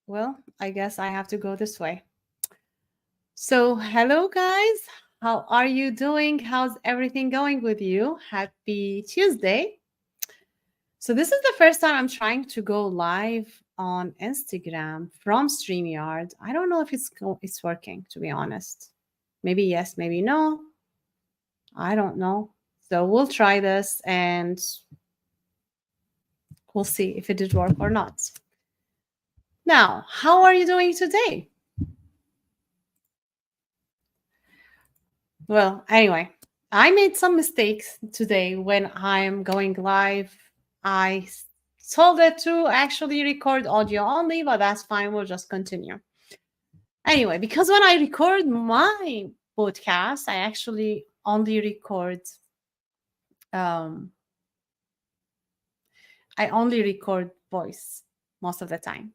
Well, I guess I have to go this way. So, hello guys. How are you doing? How's everything going with you? Happy Tuesday. So, this is the first time I'm trying to go live on Instagram from StreamYard. I don't know if it's working, to be honest. Maybe yes, maybe no. I don't know. So, we'll try this and we'll see if it did work or not. Now, how are you doing today? Well, anyway, I made some mistakes today when I'm going live. Told it to actually record audio only, but that's fine. We'll just continue. Anyway, because when I record my podcast, I actually only record um I only record voice most of the time.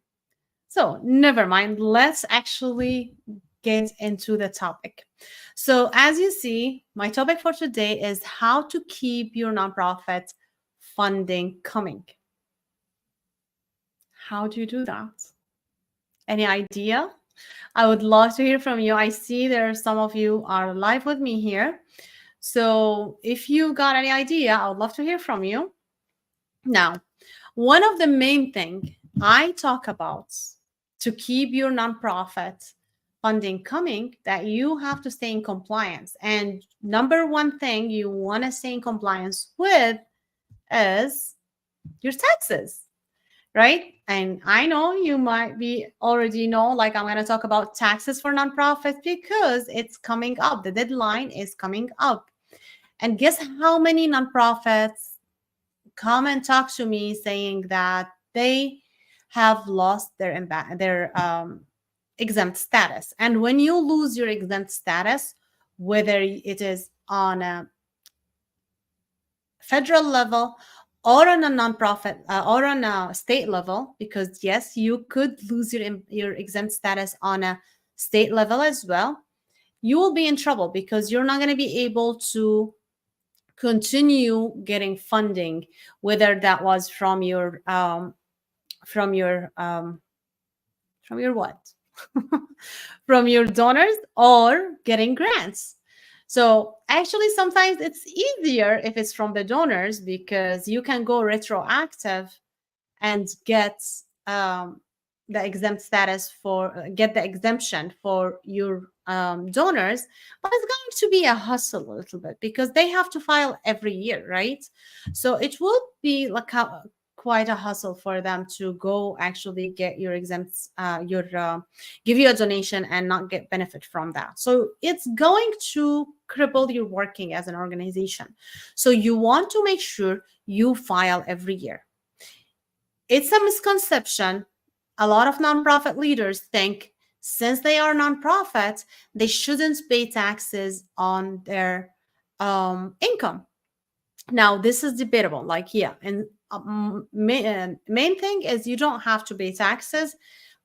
So, never mind. Let's actually get into the topic. So, as you see, my topic for today is how to keep your nonprofit funding coming. How do you do that? Any idea? I would love to hear from you. I see there are some of you are live with me here. So, if you got any idea, I would love to hear from you. Now, one of the main thing I talk about to keep your nonprofit funding coming, that you have to stay in compliance. And number one thing you want to stay in compliance with is your taxes, right? And I know you might be already know, like I'm going to talk about taxes for nonprofits because it's coming up. The deadline is coming up. And guess how many nonprofits come and talk to me saying that they have lost their exempt status. And when you lose your exempt status, whether it is on a federal level or on a nonprofit or on a state level, because yes, you could lose your exempt status on a state level as well, you will be in trouble because you're not going to be able to continue getting funding, whether that was from your from your what from your donors or getting grants. So actually sometimes it's easier if it's from the donors because you can go retroactive and get the exempt status for get the exemption for your donors, but it's going to be a hustle a little bit because they have to file every year, right? So it will be like quite a hustle for them to go actually get your exempts your give you a donation and not get benefit from that. So it's going to cripple your working as an organization. So you want to make sure you file every year. It's a misconception. A lot of nonprofit leaders think since they are nonprofits, they shouldn't pay taxes on their income. Now, this is debatable. Like, yeah, and main thing is you don't have to pay taxes,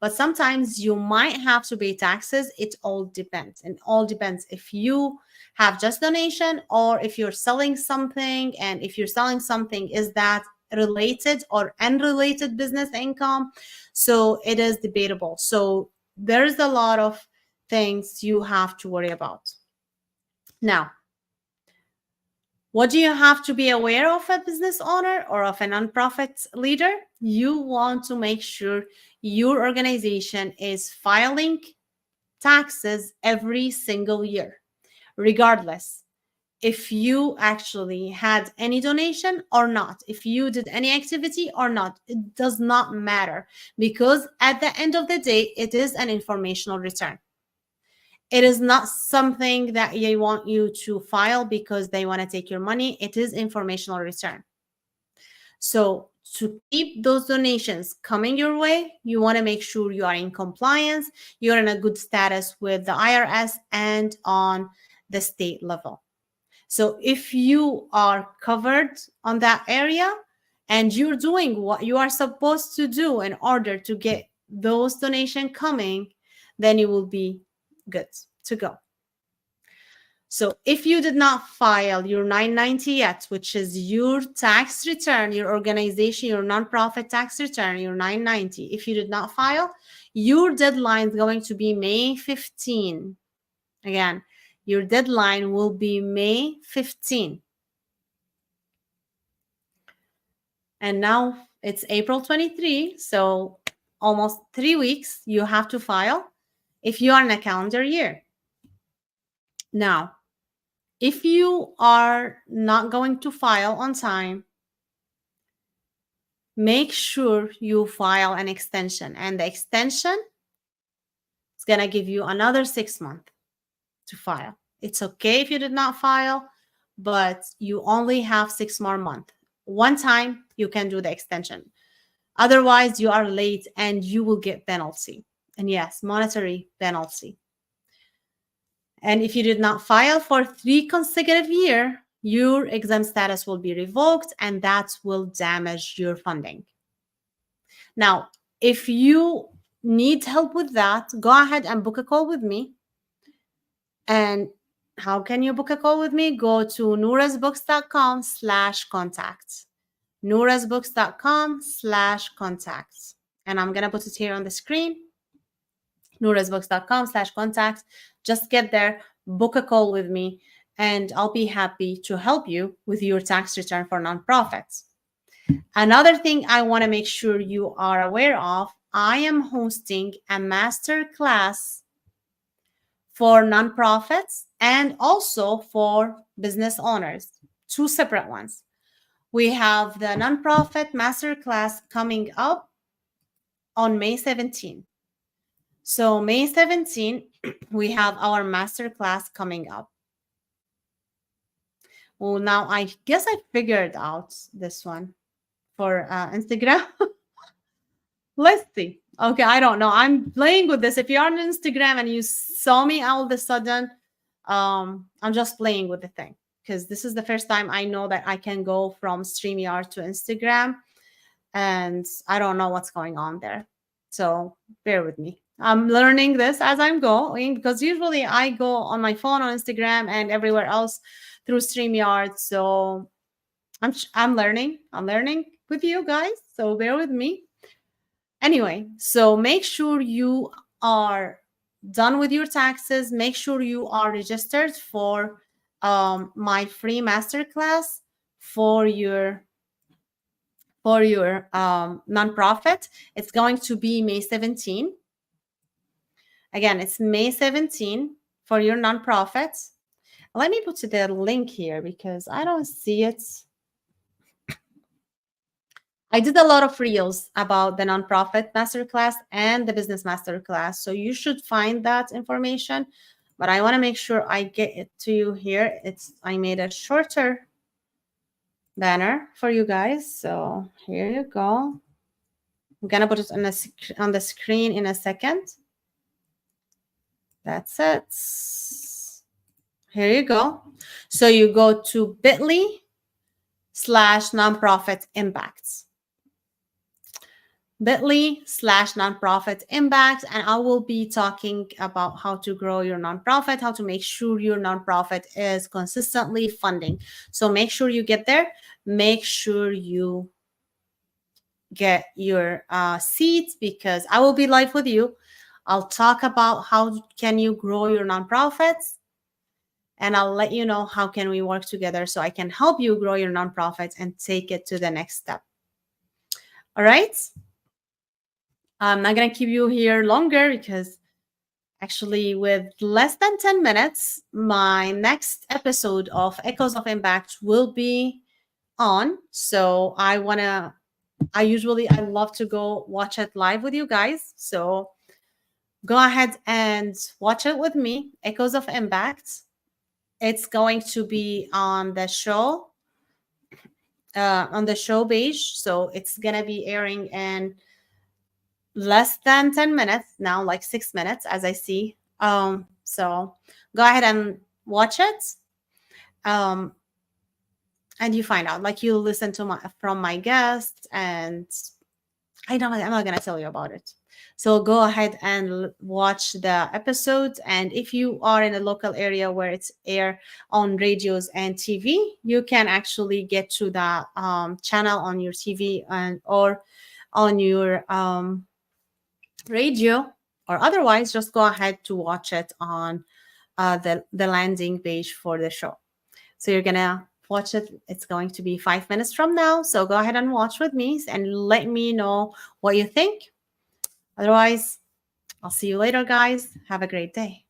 but sometimes you might have to pay taxes. It all depends. And all depends if you have just donation or if you're selling something. And if you're selling something, is that related or unrelated business income? So it is debatable. So there's a lot of things you have to worry about. Now, what do you have to be aware of a business owner or of a nonprofit leader? You want to make sure your organization is filing taxes every single year, regardless if you actually had any donation or not, if you did any activity or not. It does not matter because at the end of the day, it is an informational return. It is not something that they want you to file because they want to take your money. It is informational return. So to keep those donations coming your way, you want to make sure you are in compliance, you're in a good status with the IRS and on the state level. So if you are covered on that area and you're doing what you are supposed to do in order to get those donations coming, then you will be good to go. So if you did not file your 990 yet, which is your tax return, your organization, your nonprofit tax return, your 990, if you did not file, your deadline is going to be May 15. Again, your deadline will be May 15. And now it's April 23, so almost 3 weeks you have to file if you are in a calendar year. Now, if you are not going to file on time, make sure you file an extension, and the extension is going to give you another 6 months to file. It's okay if you did not file, but you only have 6 more months. One time you can do the extension. Otherwise, you are late and you will get penalty. And yes, monetary penalty. And if you did not file for 3 consecutive years, your exempt status will be revoked, and that will damage your funding. Now, if you need help with that, go ahead and book a call with me. And how can you book a call with me? Go to noorasbooks.com/contact. noorasbooks.com/contact. And I'm going to put it here on the screen. noorasbooks.com/contact. Just get there, book a call with me, and I'll be happy to help you with your tax return for nonprofits. Another thing I want to make sure you are aware of, I am hosting a master class for nonprofits and also for business owners, 2 separate ones. We have the nonprofit master class coming up on May 17. So May 17, we have our master class coming up. Well, now I guess I figured out this one for Instagram. Let's see. Okay, I don't know. I'm playing with this. If you're on Instagram and you saw me all of a sudden, I'm just playing with the thing because this is the first time I know that I can go from StreamYard to Instagram, and I don't know what's going on there. So bear with me. I'm learning this as I'm going because usually I go on my phone on Instagram and everywhere else through StreamYard. So I'm learning. I'm learning with you guys. So bear with me. Anyway, so make sure you are done with your taxes. Make sure you are registered for my free masterclass for your nonprofit. It's going to be May 17. Again, it's May 17 for your nonprofit. Let me put the link here because I don't see it. I did a lot of reels about the nonprofit masterclass and the business masterclass. So you should find that information, but I want to make sure I get it to you here. I made a shorter banner for you guys. So here you go. I'm going to put it on the screen in a second. That's it. Here you go. So you go to bit.ly/nonprofit impacts. bit.ly/nonprofit impacts, and I will be talking about how to grow your nonprofit, how to make sure your nonprofit is consistently funding. So make sure you get there. Make sure you get your seats because I will be live with you. I'll talk about how can you grow your nonprofits, and I'll let you know how can we work together so I can help you grow your nonprofit and take it to the next step. All right. I'm not going to keep you here longer because actually with less than 10 minutes, my next episode of Echoes of Impact will be on. So I love to go watch it live with you guys. So go ahead and watch it with me, Echoes of Impact. It's going to be on the show page. So it's going to be airing in less than 10 minutes now, like 6 minutes as I see. So go ahead and watch it. And you find out, like you listen to from my guest, and I'm not going to tell you about it. So go ahead and watch the episodes. And if you are in a local area where it's air on radios and TV, you can actually get to the channel on your TV and or on your radio, or otherwise just go ahead to watch it on the landing page for the show. So you're gonna watch it. It's going to be 5 minutes from now. So go ahead and watch with me and let me know what you think. Otherwise, I'll see you later, guys. Have a great day.